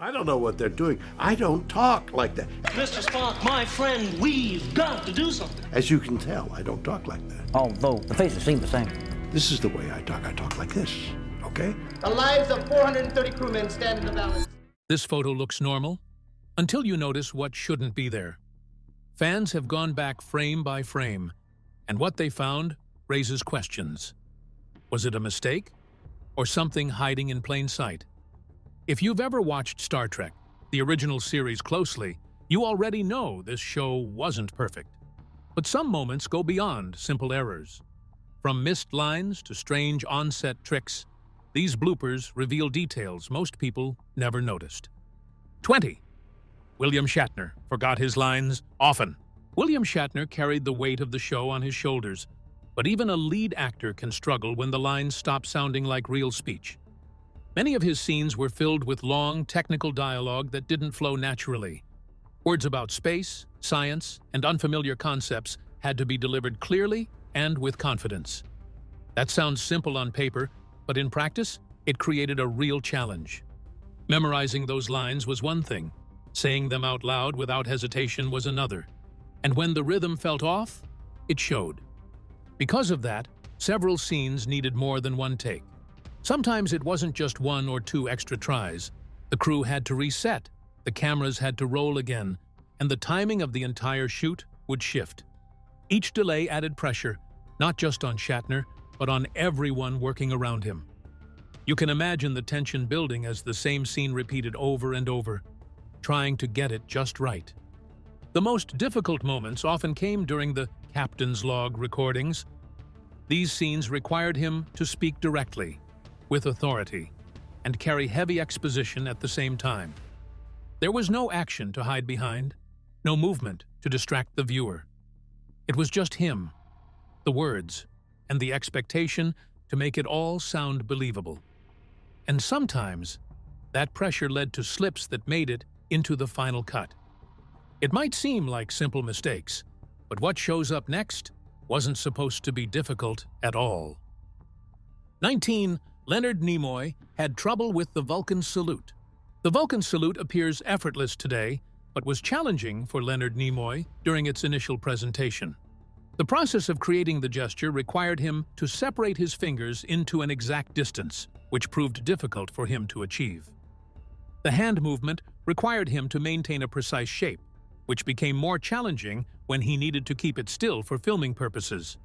I don't know what they're doing. I don't talk like that. Mr. Spock, my friend, we've got to do something. As you can tell, I don't talk like that. Although the faces seem the same. This is the way I talk. I talk like this, okay? The lives of 430 crewmen stand in the balance. This photo looks normal until you notice what shouldn't be there. Fans have gone back frame by frame, and what they found raises questions. Was it a mistake or something hiding in plain sight? If you've ever watched Star Trek, the original series, closely, you already know this show wasn't perfect. But some moments go beyond simple errors. From missed lines to strange on-set tricks, these bloopers reveal details most people never noticed. 20. William Shatner forgot his lines often. William Shatner carried the weight of the show on his shoulders, but even a lead actor can struggle when the lines stop sounding like real speech. Many of his scenes were filled with long, technical dialogue that didn't flow naturally. Words about space, science, and unfamiliar concepts had to be delivered clearly and with confidence. That sounds simple on paper, but in practice, it created a real challenge. Memorizing those lines was one thing. Saying them out loud without hesitation was another. And when the rhythm felt off, it showed. Because of that, several scenes needed more than one take. Sometimes it wasn't just 1 or 2 extra tries. The crew had to reset, the cameras had to roll again, and the timing of the entire shoot would shift. Each delay added pressure, not just on Shatner, but on everyone working around him. You can imagine the tension building as the same scene repeated over and over, trying to get it just right. The most difficult moments often came during the captain's log recordings. These scenes required him to speak directly, with authority, and carry heavy exposition at the same time. There was no action to hide behind, no movement to distract the viewer. It was just him, the words, and the expectation to make it all sound believable. And sometimes, that pressure led to slips that made it into the final cut. It might seem like simple mistakes, but what shows up next wasn't supposed to be difficult at all. 19. Leonard Nimoy had trouble with the Vulcan salute. The Vulcan salute appears effortless today, but was challenging for Leonard Nimoy during its initial presentation. The process of creating the gesture required him to separate his fingers into an exact distance, which proved difficult for him to achieve. The hand movement required him to maintain a precise shape, which became more challenging when he needed to keep it still for filming purposes.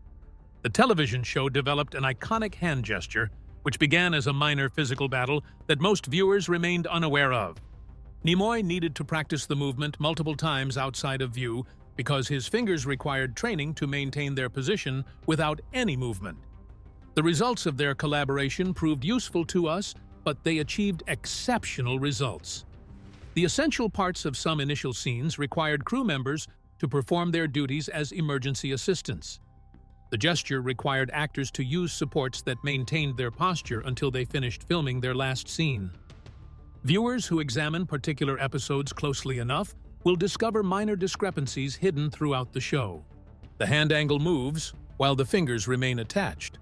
The television show developed an iconic hand gesture, which began as a minor physical battle that most viewers remained unaware of. Nimoy needed to practice the movement multiple times outside of view because his fingers required training to maintain their position without any movement. The results of their collaboration proved useful to us, but they achieved exceptional results. The essential parts of some initial scenes required crew members to perform their duties as emergency assistants. The gesture required actors to use supports that maintained their posture until they finished filming their last scene. Viewers who examine particular episodes closely enough will discover minor discrepancies hidden throughout the show. The hand angle moves while the fingers remain attached,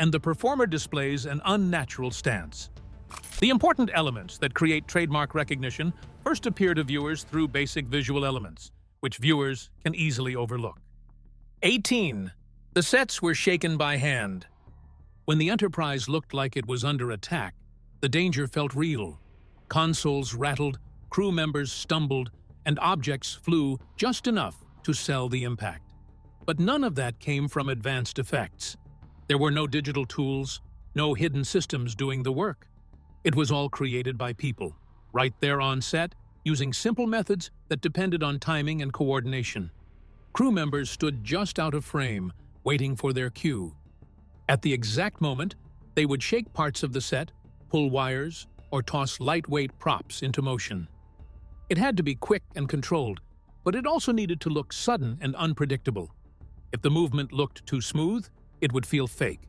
and the performer displays an unnatural stance. The important elements that create trademark recognition first appear to viewers through basic visual elements, which viewers can easily overlook. 18. The sets were shaken by hand. When the Enterprise looked like it was under attack, the danger felt real. Consoles rattled, crew members stumbled, and objects flew just enough to sell the impact. But none of that came from advanced effects. There were no digital tools, no hidden systems doing the work. It was all created by people, right there on set, using simple methods that depended on timing and coordination. Crew members stood just out of frame, waiting for their cue. At the exact moment, they would shake parts of the set, pull wires, or toss lightweight props into motion. It had to be quick and controlled, but it also needed to look sudden and unpredictable. If the movement looked too smooth, it would feel fake.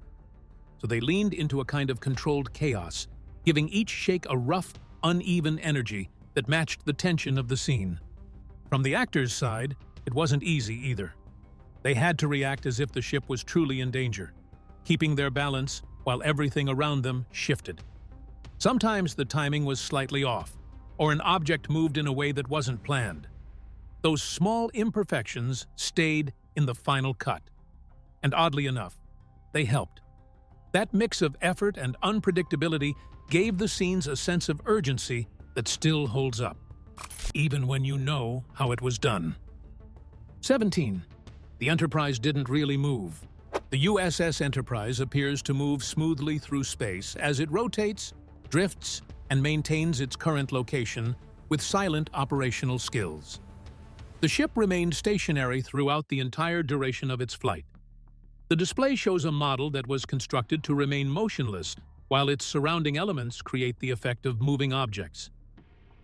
So they leaned into a kind of controlled chaos, giving each shake a rough, uneven energy that matched the tension of the scene. From the actors' side, it wasn't easy either. They had to react as if the ship was truly in danger, keeping their balance while everything around them shifted. Sometimes the timing was slightly off, or an object moved in a way that wasn't planned. Those small imperfections stayed in the final cut. And oddly enough, they helped. That mix of effort and unpredictability gave the scenes a sense of urgency that still holds up, even when you know how it was done. 17. The Enterprise didn't really move. The USS Enterprise appears to move smoothly through space as it rotates, drifts, and maintains its current location with silent operational skills. The ship remained stationary throughout the entire duration of its flight. The display shows a model that was constructed to remain motionless while its surrounding elements create the effect of moving objects.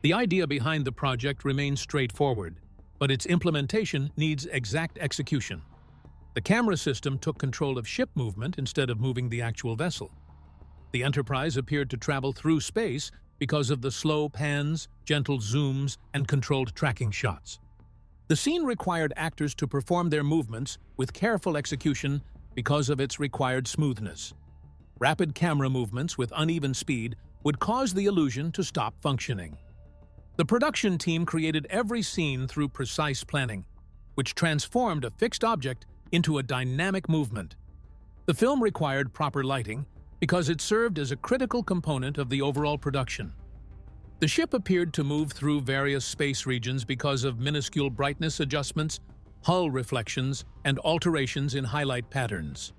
The idea behind the project remains straightforward, but its implementation needs exact execution. The camera system took control of ship movement instead of moving the actual vessel. The Enterprise appeared to travel through space because of the slow pans, gentle zooms, and controlled tracking shots. The scene required actors to perform their movements with careful execution because of its required smoothness. Rapid camera movements with uneven speed would cause the illusion to stop functioning. The production team created every scene through precise planning, which transformed a fixed object into a dynamic movement. The film required proper lighting because it served as a critical component of the overall production. The ship appeared to move through various space regions because of minuscule brightness adjustments, hull reflections, and alterations in highlight patterns.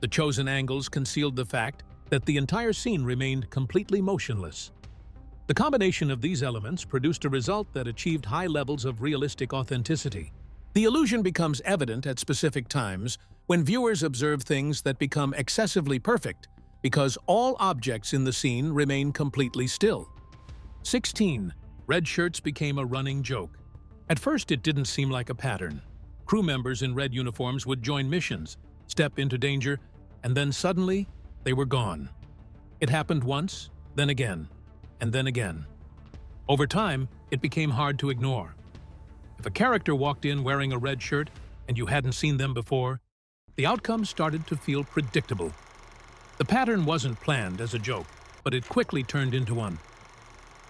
The chosen angles concealed the fact that the entire scene remained completely motionless. The combination of these elements produced a result that achieved high levels of realistic authenticity. The illusion becomes evident at specific times when viewers observe things that become excessively perfect because all objects in the scene remain completely still. 16. Red shirts became a running joke. At first, it didn't seem like a pattern. Crew members in red uniforms would join missions, step into danger, and then suddenly, they were gone. It happened once, then again, and then again. Over time, it became hard to ignore. If a character walked in wearing a red shirt and you hadn't seen them before, the outcome started to feel predictable. The pattern wasn't planned as a joke, but it quickly turned into one.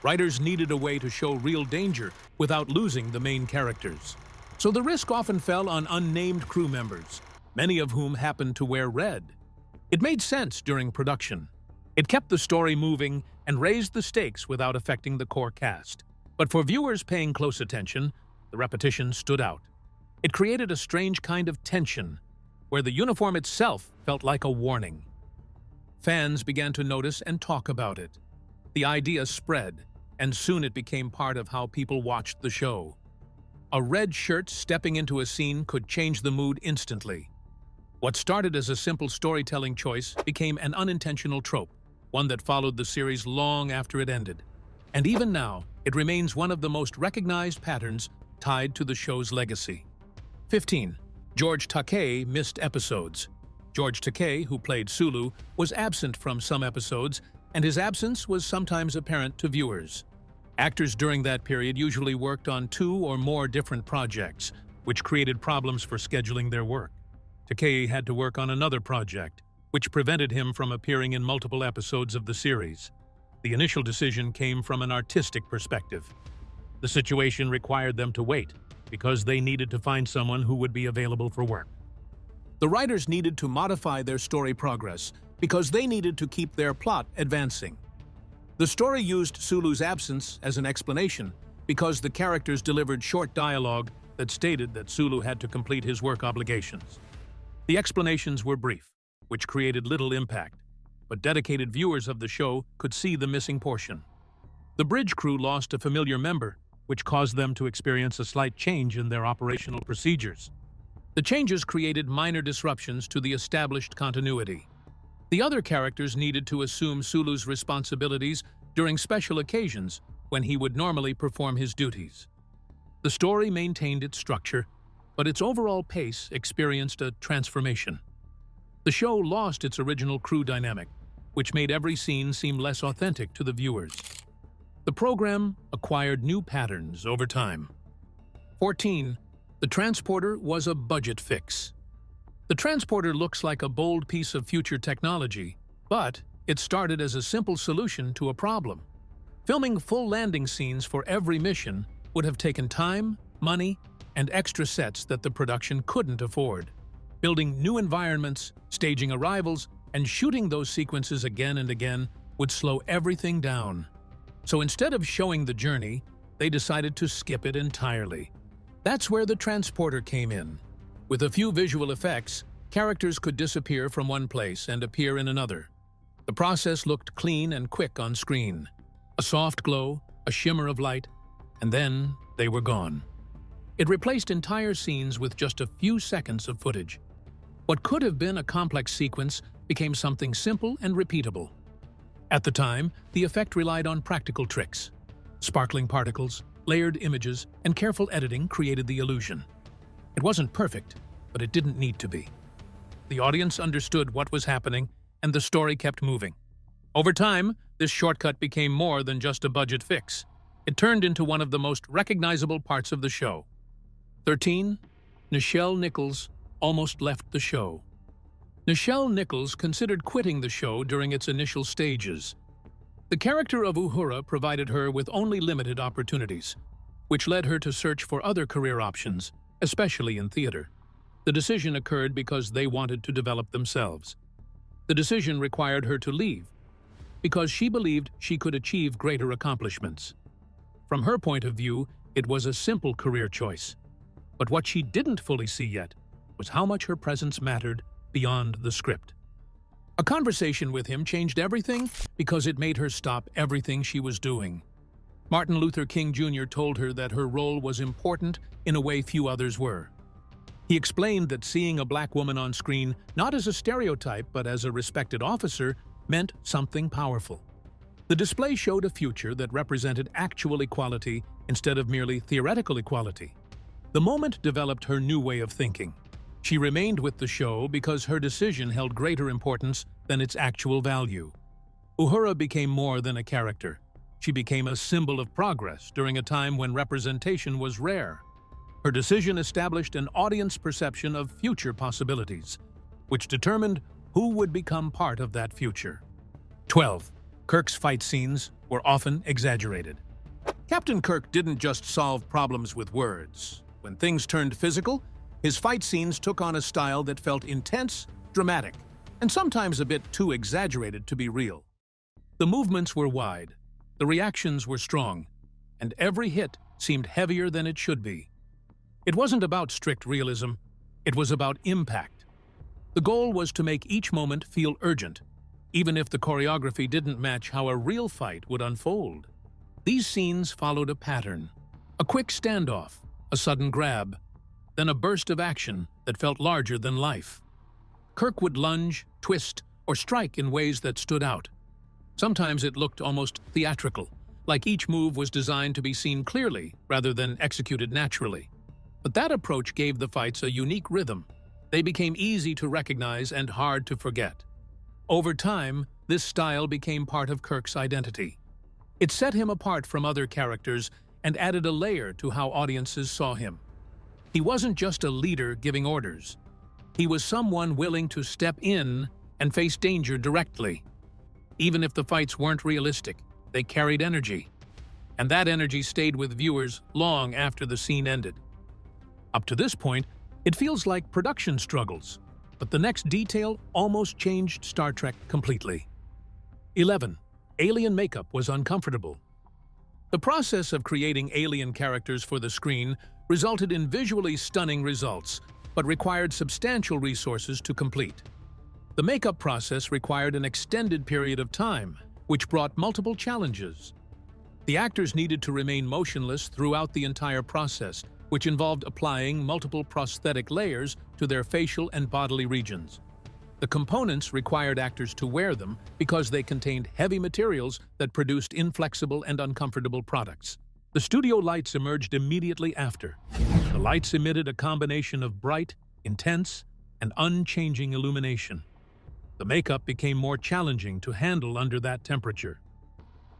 Writers needed a way to show real danger without losing the main characters. So the risk often fell on unnamed crew members, many of whom happened to wear red. It made sense during production. It kept the story moving and raised the stakes without affecting the core cast. But for viewers paying close attention, the repetition stood out. It created a strange kind of tension, where the uniform itself felt like a warning. Fans began to notice and talk about it. The idea spread, and soon it became part of how people watched the show. A red shirt stepping into a scene could change the mood instantly. What started as a simple storytelling choice became an unintentional trope, one that followed the series long after it ended. And even now, it remains one of the most recognized patterns tied to the show's legacy. 15. George Takei missed episodes. George Takei, who played Sulu, was absent from some episodes, and his absence was sometimes apparent to viewers. Actors during that period usually worked on 2 or more different projects, which created problems for scheduling their work. Takei had to work on another project, which prevented him from appearing in multiple episodes of the series. The initial decision came from an artistic perspective. The situation required them to wait, because they needed to find someone who would be available for work. The writers needed to modify their story progress, because they needed to keep their plot advancing. The story used Sulu's absence as an explanation, because the characters delivered short dialogue that stated that Sulu had to complete his work obligations. The explanations were brief, which created little impact, but dedicated viewers of the show could see the missing portion. The bridge crew lost a familiar member, which caused them to experience a slight change in their operational procedures. The changes created minor disruptions to the established continuity. The other characters needed to assume Sulu's responsibilities during special occasions when he would normally perform his duties. The story maintained its structure, but its overall pace experienced a transformation. The show lost its original crew dynamic, which made every scene seem less authentic to the viewers. The program acquired new patterns over time. 14. The transporter was a budget fix. The transporter looks like a bold piece of future technology, but it started as a simple solution to a problem. Filming full landing scenes for every mission would have taken time, money, and extra sets that the production couldn't afford. Building new environments, staging arrivals, and shooting those sequences again and again would slow everything down. So instead of showing the journey, they decided to skip it entirely. That's where the transporter came in. With a few visual effects, characters could disappear from one place and appear in another. The process looked clean and quick on screen. A soft glow, a shimmer of light, and then they were gone. It replaced entire scenes with just a few seconds of footage. What could have been a complex sequence became something simple and repeatable. At the time, the effect relied on practical tricks. Sparkling particles, layered images, and careful editing created the illusion. It wasn't perfect, but it didn't need to be. The audience understood what was happening, and the story kept moving. Over time, this shortcut became more than just a budget fix. It turned into one of the most recognizable parts of the show. 13. Nichelle Nichols almost left the show. Nichelle Nichols considered quitting the show during its initial stages. The character of Uhura provided her with only limited opportunities, which led her to search for other career options, especially in theater. The decision occurred because they wanted to develop themselves. The decision required her to leave, because she believed she could achieve greater accomplishments. From her point of view, it was a simple career choice. But what she didn't fully see yet was how much her presence mattered beyond the script. A conversation with him changed everything because it made her stop everything she was doing. Martin Luther King Jr. told her that her role was important in a way few others were. He explained that seeing a black woman on screen, not as a stereotype but as a respected officer, meant something powerful. The display showed a future that represented actual equality instead of merely theoretical equality. The moment developed her new way of thinking. She remained with the show because her decision held greater importance than its actual value. Uhura became more than a character. She became a symbol of progress during a time when representation was rare. Her decision established an audience perception of future possibilities, which determined who would become part of that future. 12. Kirk's fight scenes were often exaggerated. Captain Kirk didn't just solve problems with words. When things turned physical, his fight scenes took on a style that felt intense, dramatic, and sometimes a bit too exaggerated to be real. The movements were wide, the reactions were strong, and every hit seemed heavier than it should be. It wasn't about strict realism, it was about impact. The goal was to make each moment feel urgent, even if the choreography didn't match how a real fight would unfold. These scenes followed a pattern: a quick standoff, a sudden grab, then a burst of action that felt larger than life. Kirk would lunge, twist, or strike in ways that stood out. Sometimes it looked almost theatrical, like each move was designed to be seen clearly rather than executed naturally. But that approach gave the fights a unique rhythm. They became easy to recognize and hard to forget. Over time, this style became part of Kirk's identity. It set him apart from other characters and added a layer to how audiences saw him. He wasn't just a leader giving orders. He was someone willing to step in and face danger directly. Even if the fights weren't realistic, they carried energy. And that energy stayed with viewers long after the scene ended. Up to this point, it feels like production struggles, but the next detail almost changed Star Trek completely. 11. Alien makeup was uncomfortable. The process of creating alien characters for the screen resulted in visually stunning results, but required substantial resources to complete. The makeup process required an extended period of time, which brought multiple challenges. The actors needed to remain motionless throughout the entire process, which involved applying multiple prosthetic layers to their facial and bodily regions. The components required actors to wear them because they contained heavy materials that produced inflexible and uncomfortable products. The studio lights emerged immediately after. The lights emitted a combination of bright, intense, and unchanging illumination. The makeup became more challenging to handle under that temperature.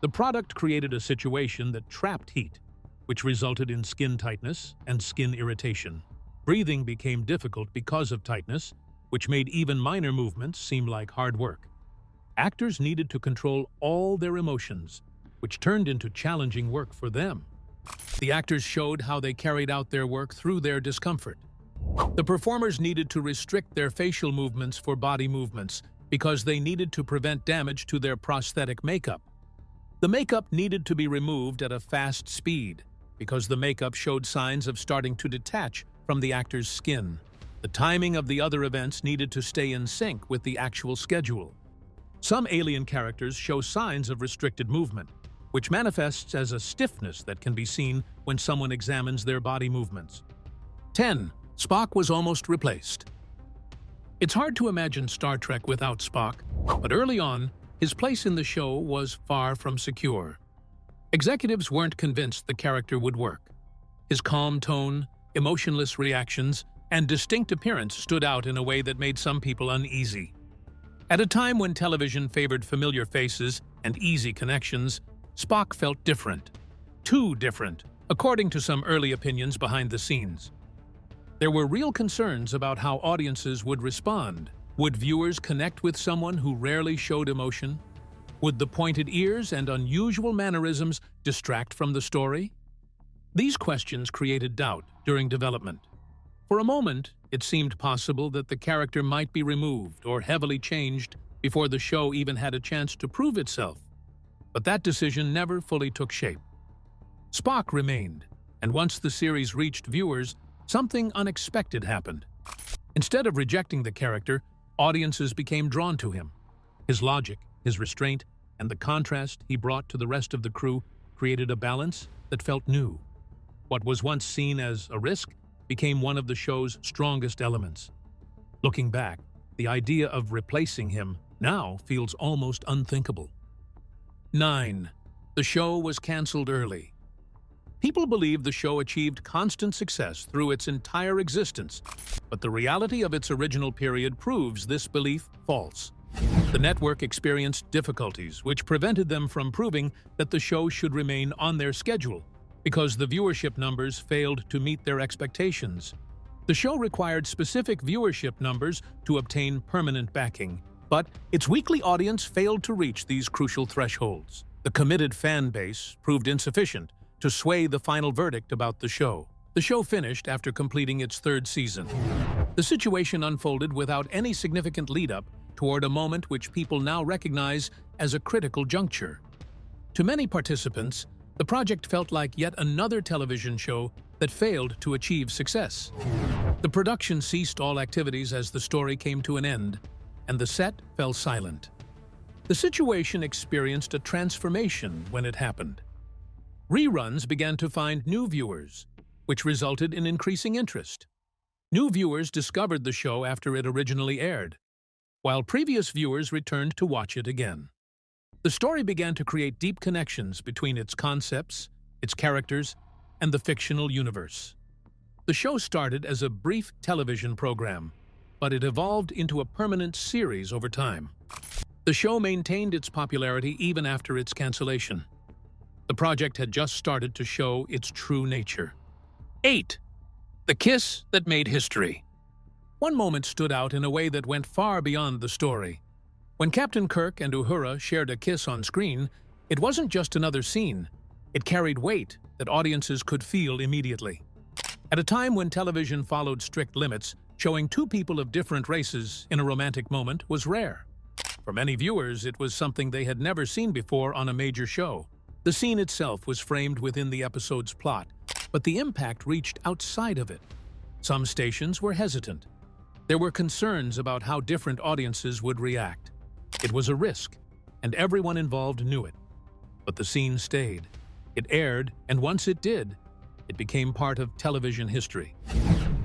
The product created a situation that trapped heat, which resulted in skin tightness and skin irritation. Breathing became difficult because of tightness, which made even minor movements seem like hard work. Actors needed to control all their emotions, which turned into challenging work for them. The actors showed how they carried out their work through their discomfort. The performers needed to restrict their facial movements for body movements because they needed to prevent damage to their prosthetic makeup. The makeup needed to be removed at a fast speed because the makeup showed signs of starting to detach from the actor's skin. The timing of the other events needed to stay in sync with the actual schedule. Some alien characters show signs of restricted movement, which manifests as a stiffness that can be seen when someone examines their body movements. 10. Spock was almost replaced. It's hard to imagine Star Trek without Spock, but early on, his place in the show was far from secure. Executives weren't convinced the character would work. His calm tone, emotionless reactions, and distinct appearance stood out in a way that made some people uneasy. At a time when television favored familiar faces and easy connections, Spock felt different. Too different, according to some early opinions behind the scenes. There were real concerns about how audiences would respond. Would viewers connect with someone who rarely showed emotion? Would the pointed ears and unusual mannerisms distract from the story? These questions created doubt during development. For a moment, it seemed possible that the character might be removed or heavily changed before the show even had a chance to prove itself. But that decision never fully took shape. Spock remained, and once the series reached viewers, something unexpected happened. Instead of rejecting the character, audiences became drawn to him. His logic, his restraint, and the contrast he brought to the rest of the crew created a balance that felt new. What was once seen as a risk became one of the show's strongest elements. Looking back, the idea of replacing him now feels almost unthinkable. 9. The show was canceled early. People believe the show achieved constant success through its entire existence, but the reality of its original period proves this belief false. The network experienced difficulties which prevented them from proving that the show should remain on their schedule because the viewership numbers failed to meet their expectations. The show required specific viewership numbers to obtain permanent backing, but its weekly audience failed to reach these crucial thresholds. The committed fan base proved insufficient to sway the final verdict about the show. The show finished after completing its third season. The situation unfolded without any significant lead-up toward a moment which people now recognize as a critical juncture. To many participants, the project felt like yet another television show that failed to achieve success. The production ceased all activities as the story came to an end, and the set fell silent. The situation experienced a transformation when it happened. Reruns began to find new viewers, which resulted in increasing interest. New viewers discovered the show after it originally aired, while previous viewers returned to watch it again. The story began to create deep connections between its concepts, its characters, and the fictional universe. The show started as a brief television program, but it evolved into a permanent series over time. The show maintained its popularity even after its cancellation. The project had just started to show its true nature. 8. The kiss that made history. One moment stood out in a way that went far beyond the story. When Captain Kirk and Uhura shared a kiss on screen, it wasn't just another scene. It carried weight that audiences could feel immediately. At a time when television followed strict limits, showing two people of different races in a romantic moment was rare. For many viewers, it was something they had never seen before on a major show. The scene itself was framed within the episode's plot, but the impact reached outside of it. Some stations were hesitant. There were concerns about how different audiences would react. It was a risk, and everyone involved knew it. But the scene stayed. It aired, and once it did, it became part of television history.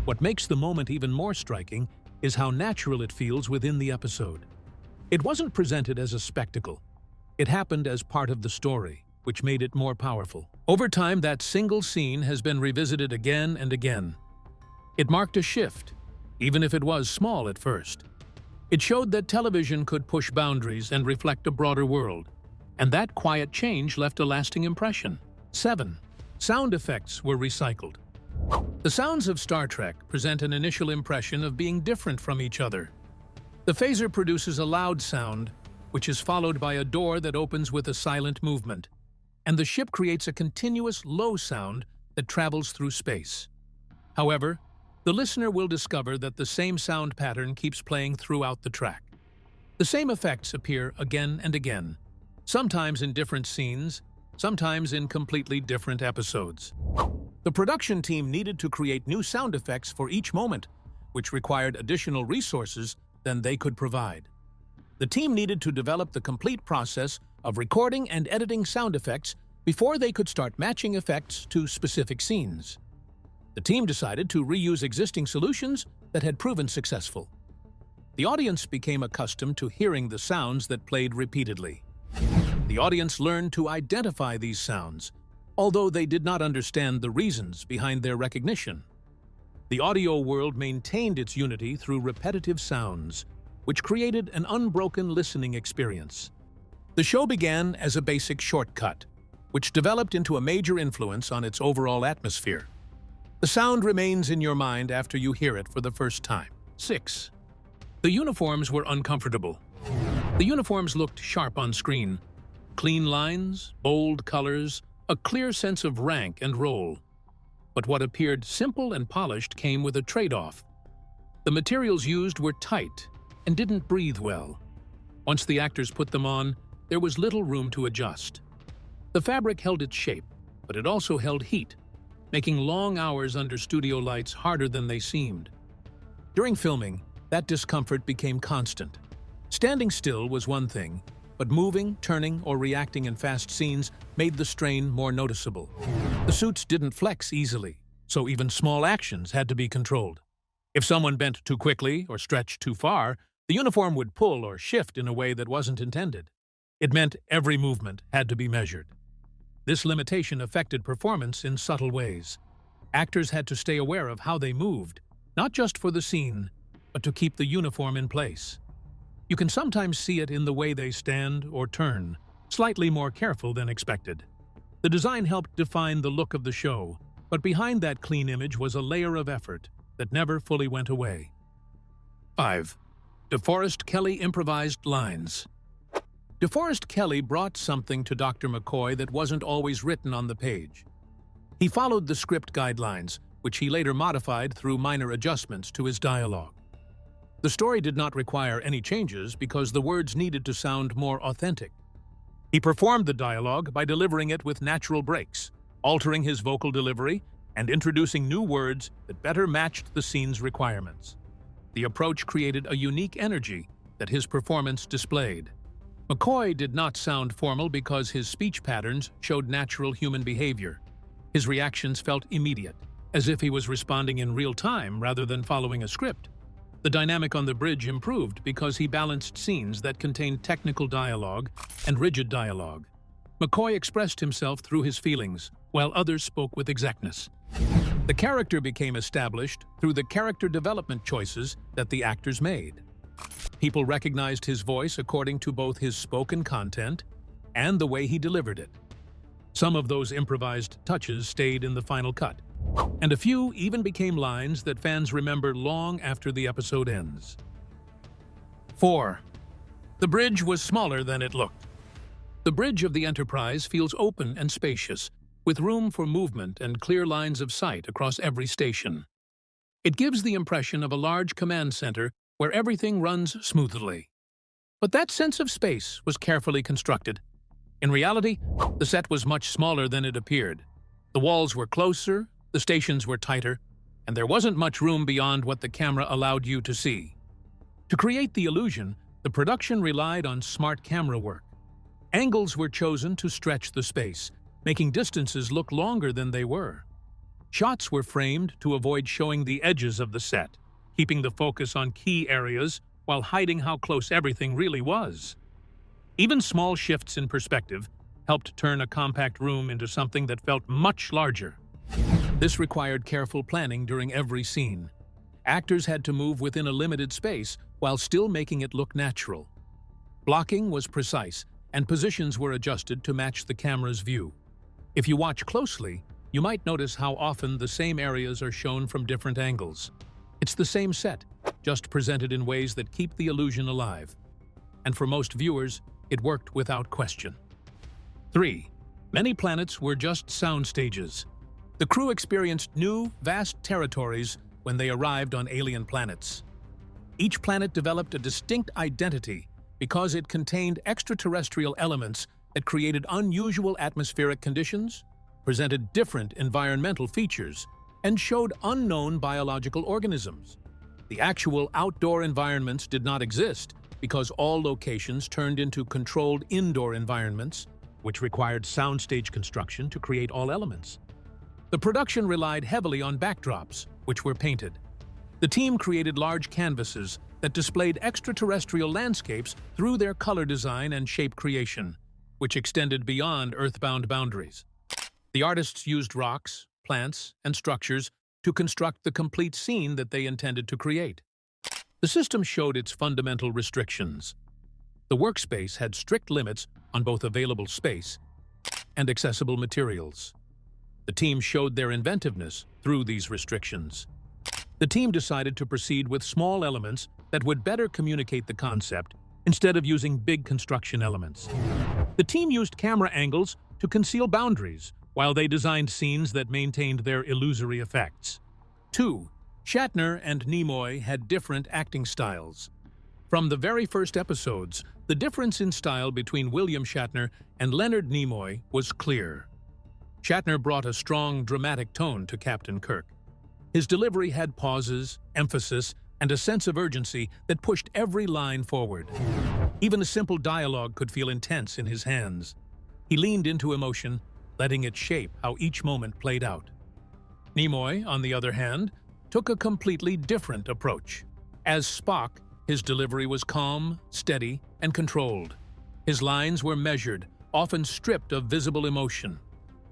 What makes the moment even more striking is how natural it feels within the episode. It wasn't presented as a spectacle. It happened as part of the story, which made it more powerful. Over time, that single scene has been revisited again and again. It marked a shift, even if it was small at first. It showed that television could push boundaries and reflect a broader world, and that quiet change left a lasting impression. 7. Sound effects were recycled. The sounds of Star Trek present an initial impression of being different from each other. The phaser produces a loud sound, which is followed by a door that opens with a silent movement. and the ship creates a continuous low sound that travels through space. However, the listener will discover that the same sound pattern keeps playing throughout the track. The same effects appear again and again, sometimes in different scenes, sometimes in completely different episodes. The production team needed to create new sound effects for each moment, which required additional resources than they could provide. The team needed to develop the complete process of recording and editing sound effects before they could start matching effects to specific scenes. The team decided to reuse existing solutions that had proven successful. The audience became accustomed to hearing the sounds that played repeatedly. The audience learned to identify these sounds, although they did not understand the reasons behind their recognition. The audio world maintained its unity through repetitive sounds, which created an unbroken listening experience. The show began as a basic shortcut, which developed into a major influence on its overall atmosphere. The sound remains in your mind after you hear it for the first time. 6. The uniforms were uncomfortable. The uniforms looked sharp on screen. Clean lines, bold colors, a clear sense of rank and role. But what appeared simple and polished came with a trade-off. The materials used were tight and didn't breathe well. Once the actors put them on, there was little room to adjust. The fabric held its shape, but it also held heat, making long hours under studio lights harder than they seemed. During filming, that discomfort became constant. Standing still was one thing, but moving, turning, or reacting in fast scenes made the strain more noticeable. The suits didn't flex easily, so even small actions had to be controlled. If someone bent too quickly or stretched too far, the uniform would pull or shift in a way that wasn't intended. It meant every movement had to be measured. This limitation affected performance in subtle ways. Actors had to stay aware of how they moved, not just for the scene, but to keep the uniform in place. You can sometimes see it in the way they stand or turn, slightly more careful than expected. The design helped define the look of the show, but behind that clean image was a layer of effort that never fully went away. 5. DeForest Kelley improvised lines. DeForest Kelley brought something to Dr. McCoy that wasn't always written on the page. He followed the script guidelines, which he later modified through minor adjustments to his dialogue. The story did not require any changes because the words needed to sound more authentic. He performed the dialogue by delivering it with natural breaks, altering his vocal delivery, and introducing new words that better matched the scene's requirements. The approach created a unique energy that his performance displayed. McCoy did not sound formal because his speech patterns showed natural human behavior. His reactions felt immediate, as if he was responding in real time rather than following a script. The dynamic on the bridge improved because he balanced scenes that contained technical dialogue and rigid dialogue. McCoy expressed himself through his feelings, while others spoke with exactness. The character became established through the character development choices that the actors made. People recognized his voice according to both his spoken content and the way he delivered it. Some of those improvised touches stayed in the final cut, and a few even became lines that fans remember long after the episode ends. 4. The bridge was smaller than it looked. The bridge of the Enterprise feels open and spacious, with room for movement and clear lines of sight across every station. It gives the impression of a large command center where everything runs smoothly. But that sense of space was carefully constructed. In reality, the set was much smaller than it appeared. The walls were closer, the stations were tighter, and there wasn't much room beyond what the camera allowed you to see. To create the illusion, the production relied on smart camera work. Angles were chosen to stretch the space, making distances look longer than they were. Shots were framed to avoid showing the edges of the set, keeping the focus on key areas while hiding how close everything really was. Even small shifts in perspective helped turn a compact room into something that felt much larger. This required careful planning during every scene. Actors had to move within a limited space while still making it look natural. Blocking was precise, and positions were adjusted to match the camera's view. If you watch closely, you might notice how often the same areas are shown from different angles. It's the same set, just presented in ways that keep the illusion alive. And for most viewers, it worked without question. 3. Many planets were just sound stages. The crew experienced new, vast territories when they arrived on alien planets. Each planet developed a distinct identity because it contained extraterrestrial elements that created unusual atmospheric conditions, presented different environmental features, and showed unknown biological organisms. The actual outdoor environments did not exist because all locations turned into controlled indoor environments, which required soundstage construction to create all elements. The production relied heavily on backdrops, which were painted. The team created large canvases that displayed extraterrestrial landscapes through their color design and shape creation, which extended beyond Earthbound boundaries. The artists used rocks, plants, and structures to construct the complete scene that they intended to create. The system showed its fundamental restrictions. The workspace had strict limits on both available space and accessible materials. The team showed their inventiveness through these restrictions. The team decided to proceed with small elements that would better communicate the concept instead of using big construction elements. The team used camera angles to conceal boundaries, while they designed scenes that maintained their illusory effects. 2. Shatner and Nimoy had different acting styles. From the very first episodes, the difference in style between William Shatner and Leonard Nimoy was clear. Shatner brought a strong, dramatic tone to Captain Kirk. His delivery had pauses, emphasis, and a sense of urgency that pushed every line forward. Even a simple dialogue could feel intense in his hands. He leaned into emotion, letting it shape how each moment played out. Nimoy, on the other hand, took a completely different approach. As Spock, his delivery was calm, steady, and controlled. His lines were measured, often stripped of visible emotion.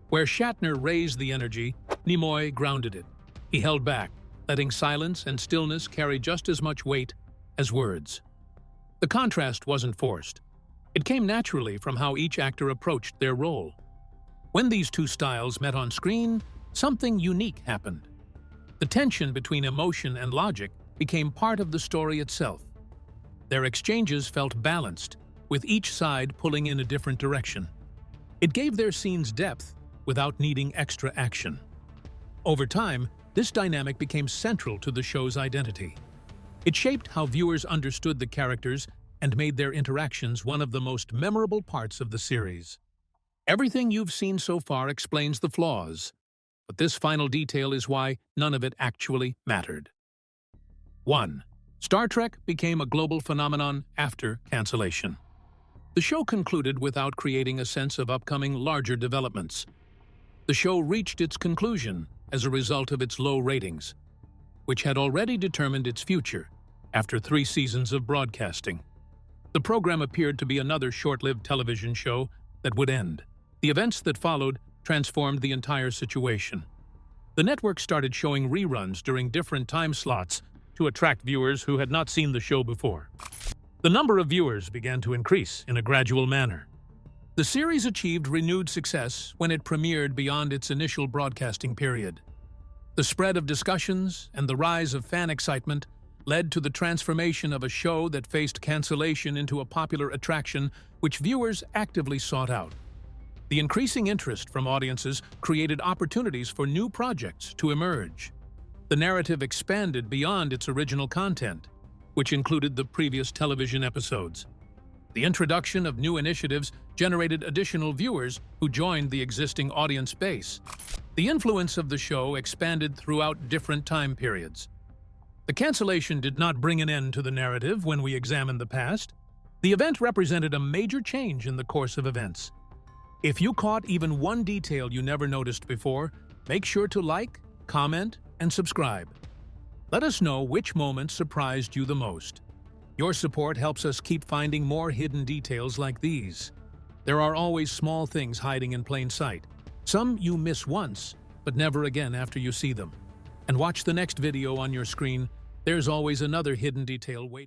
Where Shatner raised the energy, Nimoy grounded it. He held back, letting silence and stillness carry just as much weight as words. The contrast wasn't forced. It came naturally from how each actor approached their role. When these two styles met on screen, something unique happened. The tension between emotion and logic became part of the story itself. Their exchanges felt balanced, with each side pulling in a different direction. It gave their scenes depth without needing extra action. Over time, this dynamic became central to the show's identity. It shaped how viewers understood the characters and made their interactions one of the most memorable parts of the series. Everything you've seen so far explains the flaws, but this final detail is why none of it actually mattered. 1. Star Trek became a global phenomenon after cancellation. The show concluded without creating a sense of upcoming larger developments. The show reached its conclusion as a result of its low ratings, which had already determined its future after 3 seasons of broadcasting. The program appeared to be another short-lived television show that would end. The events that followed transformed the entire situation. The network started showing reruns during different time slots to attract viewers who had not seen the show before. The number of viewers began to increase in a gradual manner. The series achieved renewed success when it premiered beyond its initial broadcasting period. The spread of discussions and the rise of fan excitement led to the transformation of a show that faced cancellation into a popular attraction which viewers actively sought out. The increasing interest from audiences created opportunities for new projects to emerge. The narrative expanded beyond its original content, which included the previous television episodes. The introduction of new initiatives generated additional viewers who joined the existing audience base. The influence of the show expanded throughout different time periods. The cancellation did not bring an end to the narrative when we examine the past. The event represented a major change in the course of events. If you caught even one detail you never noticed before, make sure to like, comment, and subscribe. Let us know which moment surprised you the most. Your support helps us keep finding more hidden details like these. There are always small things hiding in plain sight. Some you miss once, but never again after you see them. And watch the next video on your screen. There's always another hidden detail waiting.